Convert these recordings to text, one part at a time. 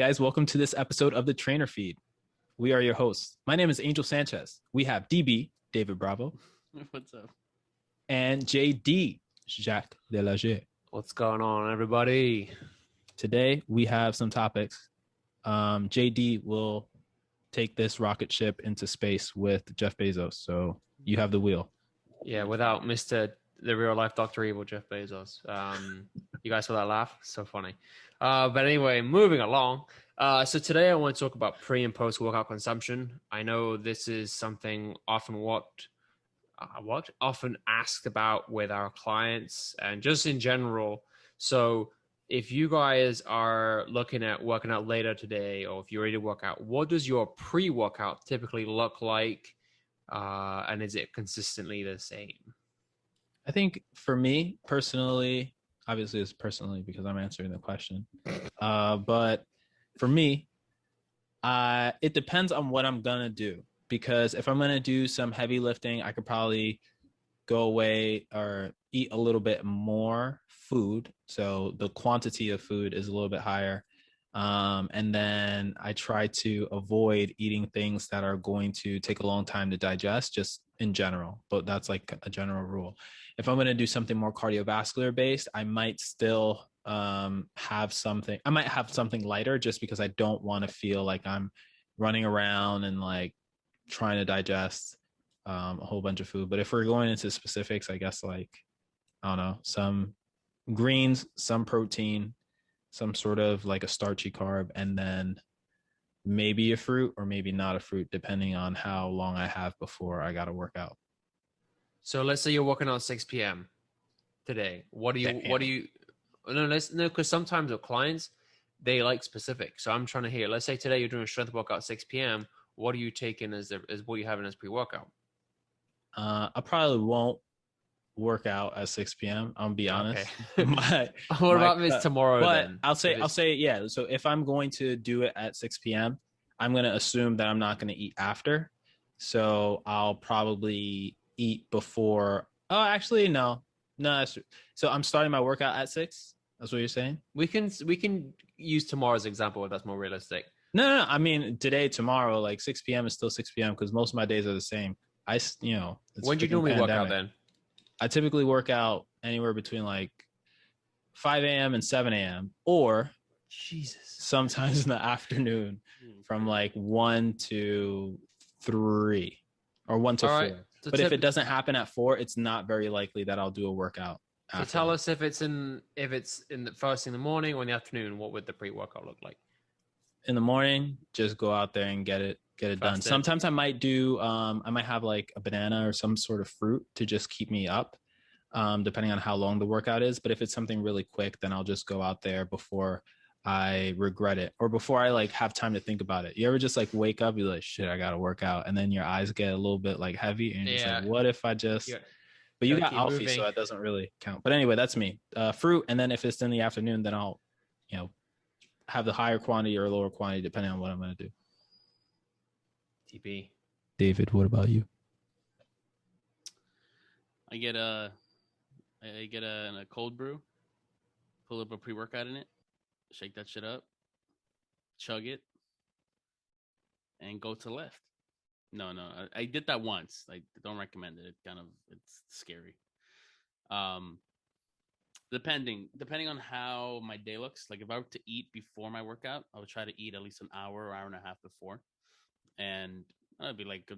guys, welcome to this episode of the Trainer Feed. We are your hosts. My name is Angel Sanchez. We have DB, David Bravo. What's up? And JD, Jacques Delager. What's going on, everybody? Today, we have some topics. JD will take this rocket ship into space with Jeff Bezos. So you have the wheel. Yeah, without Mr. the real life Dr. Evil, Jeff Bezos. You guys saw that laugh? So funny. But anyway, moving along. So today I want to talk about pre and post workout consumption. I know this is something often often asked about with our clients and just in general. So if you guys are looking at working out later today, or if you're ready to work out, what does your pre-workout typically look like? And is it consistently the same? I think for me personally, obviously it's personally because I'm answering the question. But for me, it depends on what I'm going to do. Because if I'm going to do some heavy lifting, I could probably go away or eat a little bit more food. So the quantity of food is a little bit higher. And then I try to avoid eating things that are going to take a long time to digest, just in general. But that's like a general rule. If I'm going to do something more cardiovascular based, I might still have something. I might have something lighter just because I don't want to feel like I'm running around and like trying to digest a whole bunch of food. But if we're going into specifics, I guess like, I don't know, some greens, some protein, some sort of like a starchy carb, and then maybe a fruit or maybe not a fruit, depending on how long I have before I got to work out. So let's say you're working out 6 p.m. today. What do you, because sometimes with clients, they like specific. So I'm trying to hear, let's say today you're doing a strength workout 6 p.m. What are you taking as what you're having as pre-workout? I probably won't work out at 6 p.m. I'm gonna be honest. Okay. What about Miss tomorrow? But then? I'll say yeah. So if I'm going to do it at 6 p.m., I'm gonna assume that I'm not gonna eat after. So I'll probably eat before. Oh, actually, no. That's so I'm starting my workout at 6. That's what you're saying? We can use tomorrow's example if that's more realistic. No. I mean, today, tomorrow, like 6 p.m. is still 6 p.m. because most of my days are the same. When do you normally work out then? I typically work out anywhere between like 5 a.m. and 7 a.m. or sometimes in the afternoon from like 1 to 3 or 1 to 4. Right. So but if it doesn't happen at 4, it's not very likely that I'll do a workout. So tell us if it's in the first in the morning or in the afternoon, what would the pre-workout look like? In the morning, just go out there and get it done. Sometimes I might do I might have like a banana or some sort of fruit to just keep me up, depending on how long the workout is. But if it's something really quick, then I'll just go out there before I regret it or before I like have time to think about it. You ever just like wake up, you're like, shit, I gotta work out, and then your eyes get a little bit like heavy and you're just like, what if I just But you got Alfie, so that doesn't really count. But anyway, that's me. Fruit, and then if it's in the afternoon, then I'll have the higher quantity or lower quantity depending on what I'm going to do. TP. David, what about you? I get a cold brew, pull up a pre-workout in it, shake that shit up, chug it, and go to left. No, I did that once. I don't recommend it. It's scary. Depending on how my day looks, like if I were to eat before my workout, I would try to eat at least an hour or hour and a half before, and that'd be like a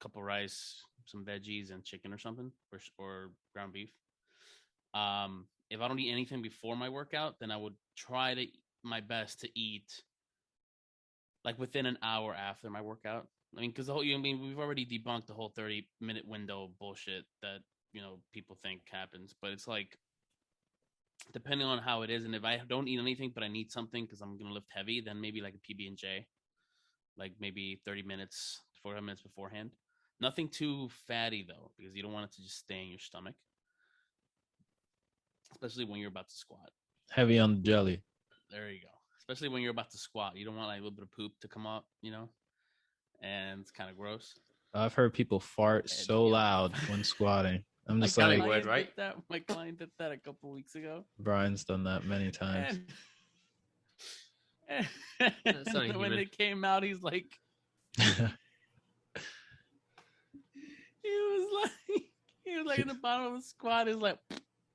couple rice, some veggies, and chicken or something, or ground beef. If I don't eat anything before my workout, then I would try to my best to eat like within an hour after my workout. I mean, because we've already debunked the whole 30-minute window bullshit that people think happens, but it's like, depending on how it is, and if I don't eat anything but I need something because I'm gonna lift heavy, then maybe like a PB&J, like maybe 30 minutes, 45 minutes beforehand. Nothing too fatty though, because you don't want it to just stay in your stomach, especially when you're about to squat. Heavy on the jelly. There you go. Especially when you're about to squat, you don't want like a little bit of poop to come up, and it's kind of gross. I've heard people fart so loud when squatting. I'm just like, right? My client did that a couple weeks ago. Brian's done that many times. That's not And when human. they came out, he's like, he was like in the bottom of the squad. He's like,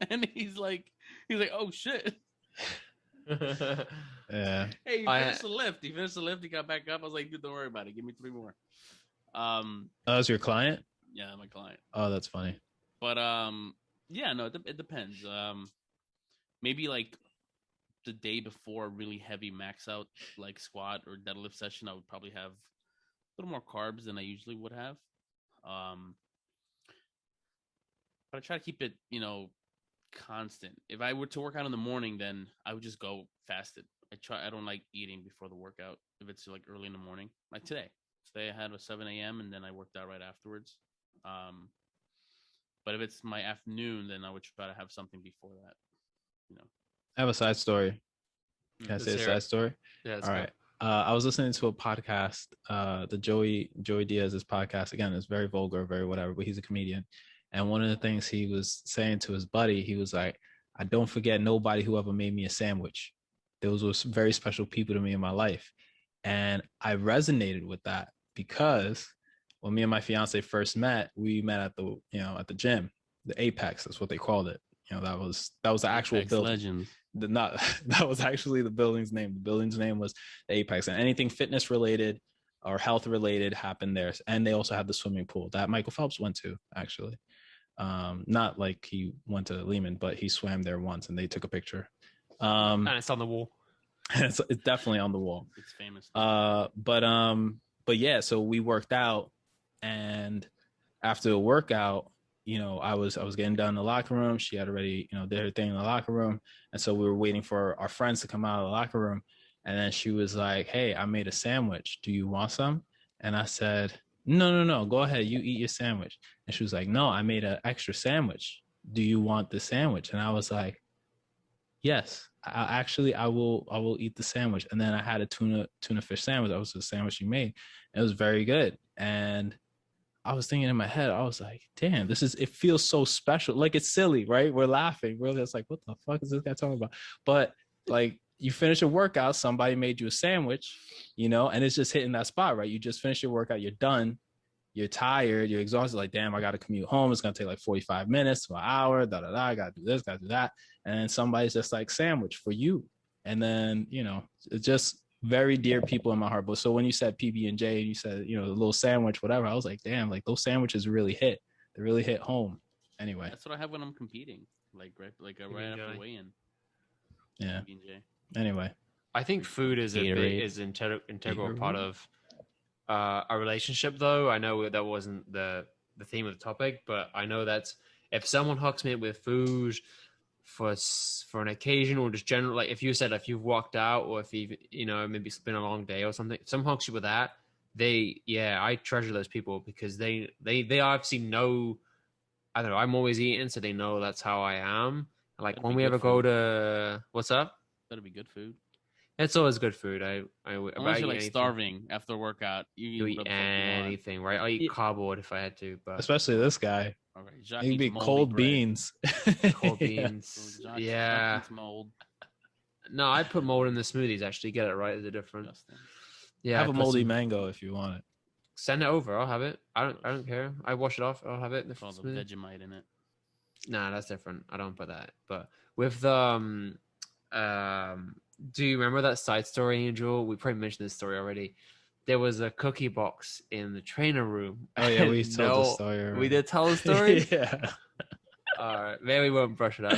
and he's like, oh shit. Yeah. Hey, he I- finished the lift. He got back up. I was like, dude, don't worry about it. Give me 3 more. That was your client? Yeah, my client. Oh, that's funny. But yeah, no, it depends. Maybe like the day before a really heavy max out like squat or deadlift session, I would probably have a little more carbs than I usually would have. But I try to keep it, constant. If I were to work out in the morning, then I would just go fasted. I don't like eating before the workout if it's like early in the morning. Like today I had a 7 a.m. and then I worked out right afterwards. But if it's my afternoon, then I would try to have something before that. I have a side story. Can I Let's say a hear side it. story? Yeah, All right. I was listening to a podcast, the Joey Diaz's podcast. Again, it's very vulgar, very whatever, but he's a comedian. And one of the things he was saying to his buddy, he was like, I don't forget nobody who ever made me a sandwich. Those were some very special people to me in my life. And I resonated with that because when me and my fiance first met, we met at the gym, the Apex, that's what they called it. That was the actual Apex building. Legends. That was actually the building's name. The building's name was the Apex, and anything fitness related or health related happened there. And they also had the swimming pool that Michael Phelps went to, actually. Not like he went to Lehman, but he swam there once and they took a picture. And it's on the wall. It's definitely on the wall. It's famous. But yeah, so we worked out, and after the workout, I was getting done in the locker room. She had already, did her thing in the locker room. And so we were waiting for our friends to come out of the locker room. And then she was like, hey, I made a sandwich. Do you want some? And I said, no, go ahead. You eat your sandwich. And she was like, no, I made an extra sandwich. Do you want the sandwich? And I was like, yes, I will eat the sandwich. And then I had a tuna fish sandwich. That was the sandwich she made. It was very good. And I was thinking in my head, I was like, damn, it feels so special. Like, it's silly, right? We're laughing. We're just like, what the fuck is this guy talking about? But like, you finish a workout, somebody made you a sandwich, and it's just hitting that spot, right? You just finished your workout, you're done, you're tired, you're exhausted, like, damn, I got to commute home. It's going to take like 45 minutes to an hour, I got to do this, got to do that. And then somebody's just like, sandwich for you. And then, it's just very dear people in my heart. But so when you said PB&J and you said, the little sandwich, whatever, I was like, damn, like those sandwiches really hit. They really hit home. Anyway. That's what I have when I'm competing. Right after weigh-in. Yeah. PB&J. Anyway. I think food is an integral part of a relationship, though. I know that wasn't the theme of the topic, but I know that if someone hooks me up with food for an occasion, or just general, like if you've walked out, or if you've maybe it's been a long day or something, if someone hooks you with that, I treasure those people because they obviously know, I don't know, I'm always eating, so they know that's how I am. Like when we ever go to, what's up? That'll be good food. It's always good food. Unless you're like starving after a workout, you eat anything, right? I'll eat cardboard if I had to, but especially this guy. All right, Jacques It'd be cold beans. Cold beans. Yeah. Mold. No, I put mold in the smoothies. Actually, get it right. Is it different? Yeah. I have a moldy mango if you want it. Send it over. I'll have it. I don't care. I wash it off. I'll have it. In the All the smoothie. Vegemite in it. Nah, that's different. I don't put that. But with the do you remember that side story, Angel? We probably mentioned this story already. There was a cookie box in the trainer room. Oh yeah, we told the story already. We did tell the story. Yeah. All right, maybe we won't brush it up.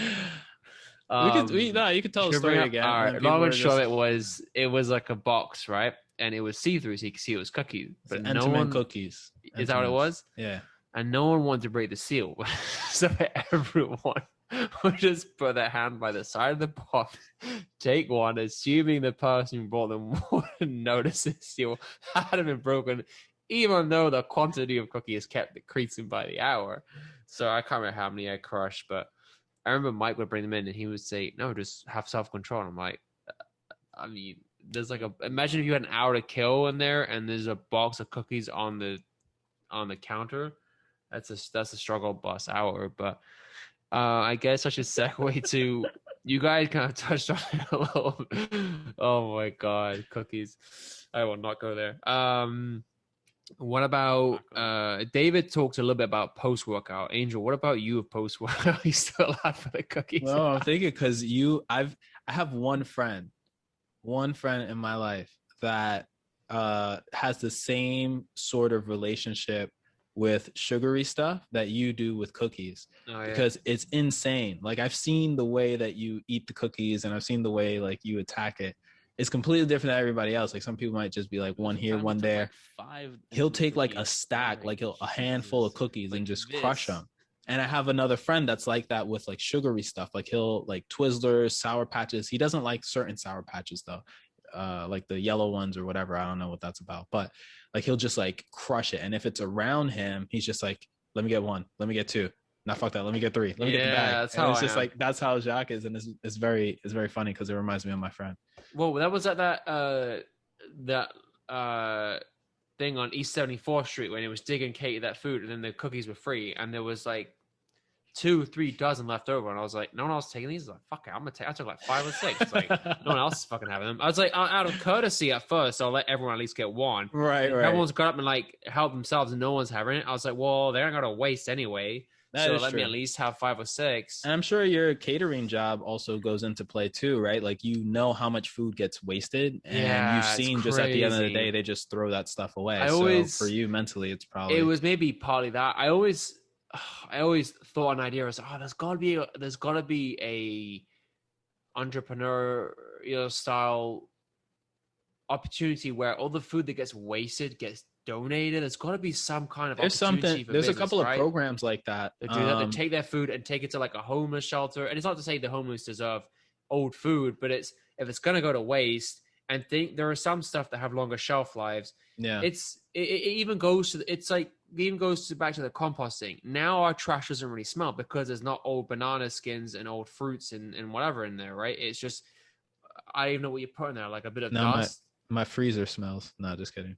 You could tell the story again. All right, long and short, it was like a box, right? And it was see-through, so you could see it was cookies. But no one cookies. Is that what it was? Yeah. And no one wanted to break the seal, so everyone would just put their hand by the side of the box, take one, assuming the person who brought them wouldn't notice the seal hadn't been broken, even though the quantity of cookies kept decreasing by the hour. So I can't remember how many I crushed, but I remember Mike would bring them in and he would say, no, just have self-control. And I'm like, I mean, there's like imagine if you had an hour to kill in there and there's a box of cookies on the counter. That's a struggle bus hour. But I guess I should segue to You guys kind of touched on it a little. Oh my god, cookies! I will not go there. What about David talked a little bit about post workout. Angel, what about you of post workout? You still allowed for the cookies? Well, I'm thinking because I have one friend in my life that has the same sort of relationship with sugary stuff that you do with cookies, Oh, yeah. because it's insane. Like, I've seen the way that you eat the cookies, and I've seen the way like you attack it. It's completely different than everybody else. Like, some people might just be like one here, one there. He'll take like a stack, like a handful of cookies, and just crush them. And I have another friend that's like that with like sugary stuff. Like, he'll like Twizzlers, Sour Patches. He doesn't like certain Sour Patches though, like the yellow ones or whatever. I don't know what that's about, but like he'll just like crush it. And if it's around him, he's just like, let me get one, let me get two. Now fuck that, let me get three, let me get the bag. That's and how it's I just am. like, that's how Jacques is. And it's very funny because it reminds me of my friend. Well, that was at that thing on East 74th Street when it was digging Katie that food, and then the cookies were free, and there was like 2-3 dozen left over, and I was like, no one else taking these. I was like, fuck it, I'm gonna take. I took like 5 or 6. It's like no one else is fucking having them. I was like, out of courtesy at first, I'll let everyone at least get one. Right. Everyone's got up and like helped themselves, and no one's having it. I was like, well, they're not gonna waste anyway. That So is let me true. at least have 5 or 6. And I'm sure your catering job also goes into play too, right? Like, you know how much food gets wasted, and Yeah, you've it's seen just at the end of the crazy. day, they just throw that stuff away. I So always- for you mentally, it's probably It was maybe partly that. I always thought an idea was, there's gotta be a entrepreneurial style opportunity where all the food that gets wasted gets donated. There's got to be some kind of there's opportunity something. for There's business, a couple right? of programs like that. They do that. They take their food and take it to like a homeless shelter. And it's not to say the homeless deserve old food, but it's if it's gonna go to waste. And there are some stuff that have longer shelf lives. Yeah. It even goes to back to the composting. Now our trash doesn't really smell because there's not old banana skins and old fruits and whatever in there, right? It's just I don't even know what you put in there, like a bit of No, dust. my freezer smells. No, just kidding.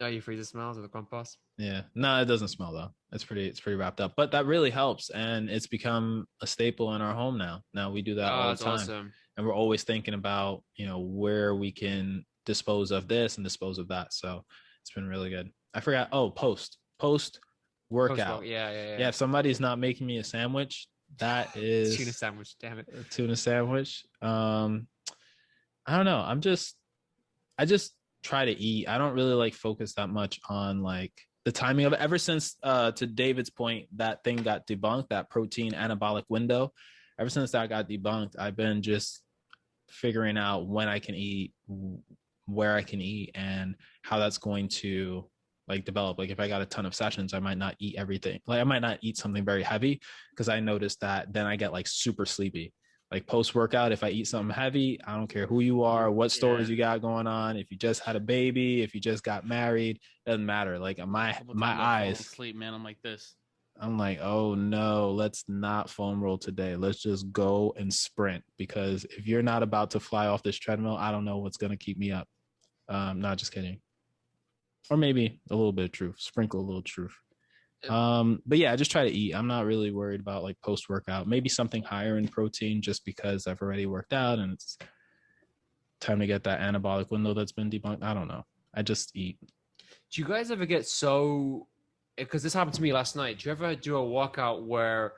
Oh, your freezer smells of the compost. Yeah. No, it doesn't smell though. It's pretty wrapped up. But that really helps, and it's become a staple in our home now. Now we do that all the That's time. awesome. And we're always thinking about, where we can dispose of this and dispose of that. So it's been really good. I forgot. Oh, post workout. Yeah. If somebody's not making me a sandwich, that is Tuna sandwich. Damn it. a tuna sandwich. I don't know. I just try to eat. I don't really like focus that much on like the timing of it. Ever since to David's point, that thing got debunked, that protein anabolic window. Ever since that got debunked, I've been just figuring out when I can eat, where I can eat, and how that's going to like develop. Like, if I got a ton of sessions, I might not eat everything. Like, I might not eat something very heavy because I noticed that then I get like super sleepy. Like, post workout, if I eat something heavy, I don't care who you are, what stories you got going on. If you just had a baby, if you just got married, doesn't matter. Like, my eyes, sleep, man. I'm like this. I'm like, oh no, let's not foam roll today. Let's just go and sprint, because if you're not about to fly off this treadmill, I don't know what's going to keep me up. Not just kidding. Or maybe a little bit of truth, sprinkle a little truth. But yeah, I just try to eat. I'm not really worried about like post workout, maybe something higher in protein just because I've already worked out and it's time to get that anabolic window that's been debunked. I don't know. I just eat. Do you guys ever get so, because this happened to me last night, do you ever do a workout where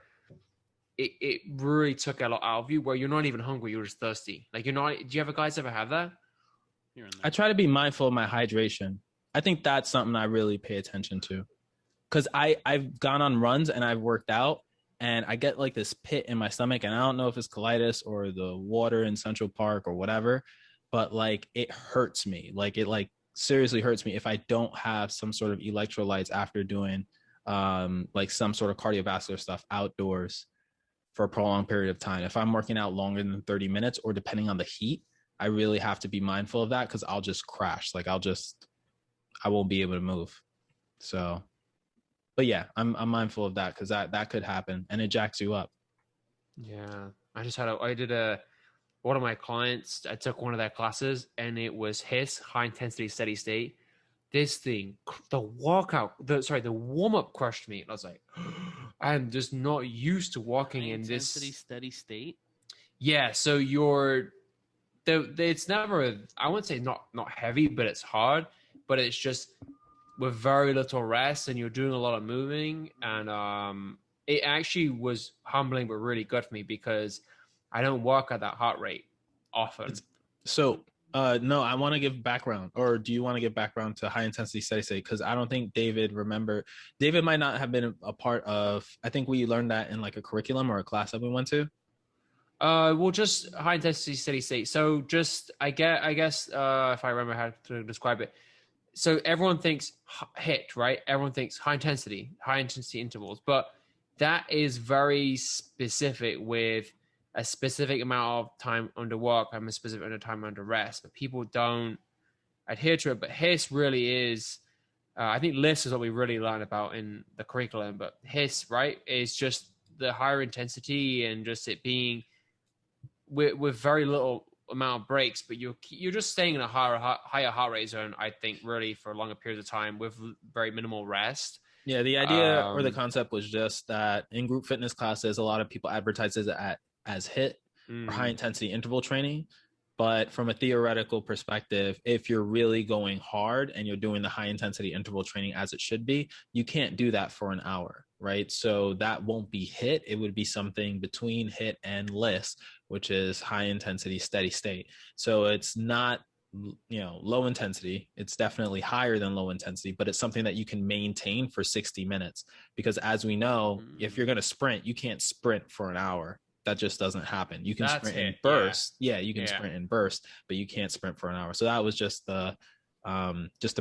it really took a lot out of you, where you're not even hungry, you're just thirsty? Like, you're not, do you ever guys ever have that? I try to be mindful of my hydration. I think that's something I really pay attention to, because I've gone on runs and I've worked out and I get like this pit in my stomach, and I don't know if it's colitis or the water in Central Park or whatever, but like it hurts me. Like, it like seriously hurts me if I don't have some sort of electrolytes after doing like some sort of cardiovascular stuff outdoors for a prolonged period of time. If I'm working out longer than 30 minutes or depending on the heat, I really have to be mindful of that, because I'll just crash. Like, I won't be able to move. So, but yeah, I'm mindful of that, because that could happen and it jacks you up. Yeah. One of my clients, I took one of their classes and it was HISS, high intensity steady state. This thing, the warm up crushed me. I was like, I'm just not used to walking in this steady state. Yeah, so it's never, I wouldn't say not heavy, but it's hard, but it's just with very little rest and you're doing a lot of moving. And it actually was humbling but really good for me because I don't work at that heart rate often. So no, I want to give background, or do you want to give background to high intensity steady state? Because I don't think David might not have been a part of, I think we learned that in like a curriculum or a class that we went to. Well, just high intensity steady state. So just I guess if I remember how to describe it. So everyone thinks HIIT, right? Everyone thinks high intensity intervals, but that is very specific with a specific amount of time under work and a specific amount of time under rest. But people don't adhere to it. But HISS really is. I think LISS is what we really learn about in the curriculum. But HISS, right, is just the higher intensity and just it being with very little amount of breaks, but you're just staying in a higher heart rate zone, I think, really for longer periods of time with very minimal rest. Yeah, the idea or the concept was just that in group fitness classes, a lot of people advertise it as HIIT or high intensity interval training. But from a theoretical perspective, if you're really going hard and you're doing the high intensity interval training as it should be, you can't do that for an hour, right? So that won't be HIIT. It would be something between HIIT and LISS, which is high intensity steady state. So it's not, low intensity. It's definitely higher than low intensity, but it's something that you can maintain for 60 minutes. Because as we know, if you're going to sprint, you can't sprint for an hour. That just doesn't happen. You can sprint in bursts. Yeah, you can sprint in bursts, but you can't sprint for an hour. So that was just the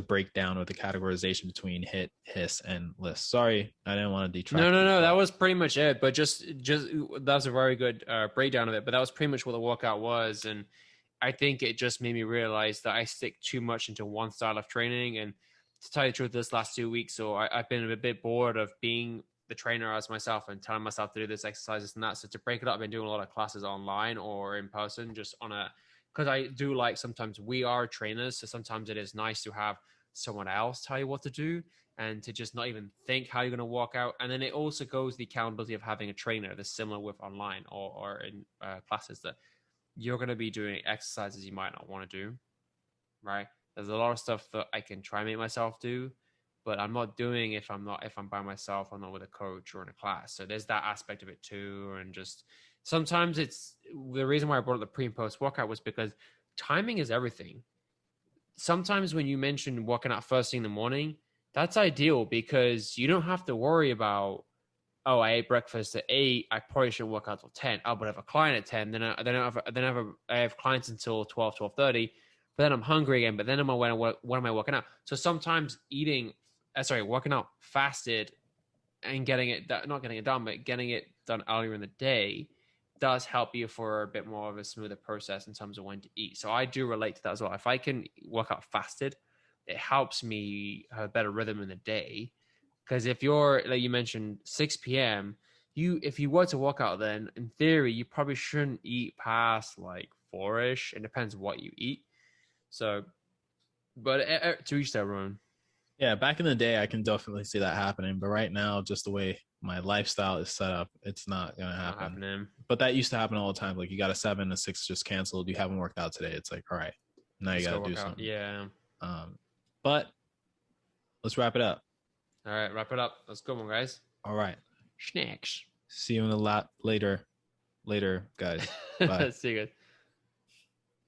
breakdown of the categorization between HIIT, HISS, and LISS. Sorry, I didn't want to detract. No, that was pretty much it. But just that was a very good breakdown of it. But that was pretty much what the workout was, and I think it just made me realize that I stick too much into one style of training. And to tell you the truth, this last 2 weeks, so I've been a bit bored of being the trainer as myself and telling myself to do this exercises and that. So to break it up, I've been doing a lot of classes online or in person, just because I do like, sometimes we are trainers. So sometimes it is nice to have someone else tell you what to do and to just not even think how you're going to walk out. And then it also goes the accountability of having a trainer that's similar with online or in classes, that you're going to be doing exercises you might not want to do, right? There's a lot of stuff that I can try and make myself do, but I'm not doing if I'm by myself, I'm not with a coach or in a class. So there's that aspect of it too. And just sometimes it's the reason why I brought up the pre and post workout was because timing is everything. Sometimes when you mention working out first thing in the morning, that's ideal because you don't have to worry about, oh, I ate breakfast at 8. I probably shouldn't work out till 10. Oh, but I have a client at 10. Then I have clients until 12, 12:30. But then I'm hungry again. But then when am I working out? So sometimes working out fasted and getting it done earlier in the day does help you for a bit more of a smoother process in terms of when to eat. So I do relate to that as well. If I can work out fasted, it helps me have a better rhythm in the day. Because if you're, like you mentioned, 6 p.m., if you were to work out then, in theory, you probably shouldn't eat past like 4-ish. It depends what you eat. So, but to each their own. Yeah, back in the day, I can definitely see that happening. But right now, just the way my lifestyle is set up, it's not going to happen. But that used to happen all the time. Like you got a 7, a 6 just canceled. You haven't worked out today. It's like, all right, now you got to do something. Yeah. But let's wrap it up. All right, wrap it up. Let's go, guys. All right. Snacks. See you in a lot later, guys. Bye. See you guys.